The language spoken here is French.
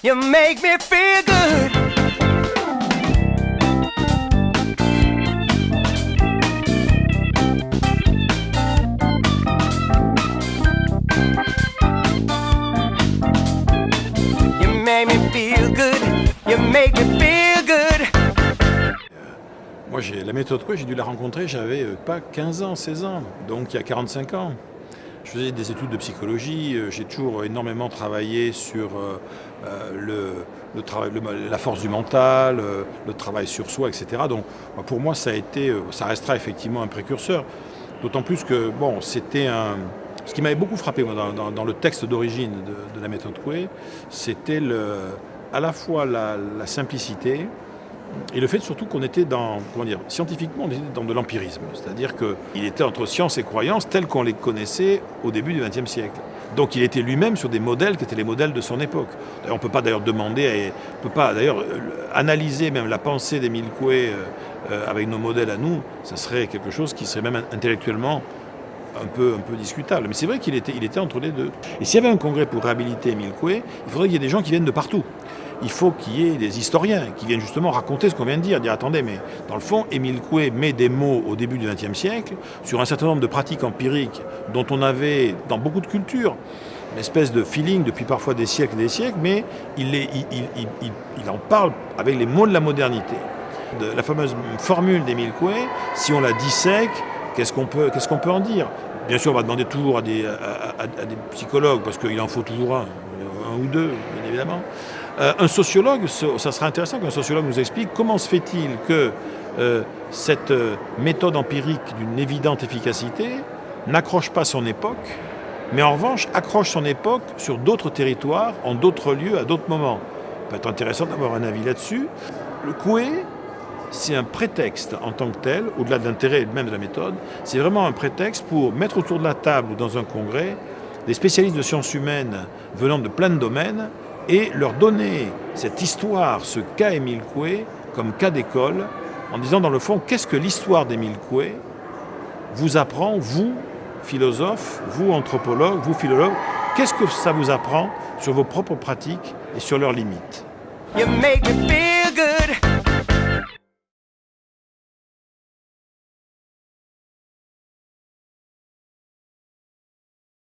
You make me feel good. You make me feel good. You make me feel good. Moi, la méthode Coué, j'ai dû la rencontrer, j'avais pas 15 ans, 16 ans, donc il y a 45 ans. Je faisais des études de psychologie, j'ai toujours énormément travaillé sur la force du mental, le travail sur soi, etc. Donc pour moi, ça restera effectivement un précurseur. D'autant plus que, bon, c'était ce qui m'avait beaucoup frappé moi, dans le texte d'origine de la méthode Coué, c'était à la fois la simplicité, et le fait surtout qu'on était scientifiquement, on était dans de l'empirisme. C'est-à-dire qu'il était entre science et croyance tels qu'on les connaissait au début du XXe siècle. Donc il était lui-même sur des modèles qui étaient les modèles de son époque. D'ailleurs, on ne peut pas analyser même la pensée d'Émile Coué avec nos modèles à nous. Ça serait quelque chose qui serait même intellectuellement un peu discutable. Mais c'est vrai qu'il était entre les deux. Et s'il y avait un congrès pour réhabiliter Émile Coué, il faudrait qu'il y ait des gens qui viennent de partout. Il faut qu'il y ait des historiens qui viennent justement raconter ce qu'on vient de dire. Dire attendez, mais dans le fond, Émile Coué met des mots au début du XXe siècle sur un certain nombre de pratiques empiriques dont on avait dans beaucoup de cultures une espèce de feeling depuis parfois des siècles et des siècles, mais il en parle avec les mots de la modernité. La fameuse formule d'Émile Coué, si on la dissèque, qu'est-ce qu'on peut en dire? Bien sûr, on va demander toujours à des psychologues, parce qu'il en faut toujours un ou deux, bien évidemment. Un sociologue, ça serait intéressant qu'un sociologue nous explique comment se fait-il que cette méthode empirique d'une évidente efficacité n'accroche pas son époque, mais en revanche accroche son époque sur d'autres territoires, en d'autres lieux, à d'autres moments. Ça peut être intéressant d'avoir un avis là-dessus. Le Coué, c'est un prétexte en tant que tel, au-delà de l'intérêt même de la méthode, c'est vraiment un prétexte pour mettre autour de la table ou dans un congrès des spécialistes de sciences humaines venant de plein de domaines et leur donner cette histoire, ce cas Émile Coué, comme cas d'école, en disant dans le fond, qu'est-ce que l'histoire d'Émile Coué vous apprend, vous, philosophes, vous, anthropologues, vous, philologues, qu'est-ce que ça vous apprend sur vos propres pratiques et sur leurs limites? You make me feel good.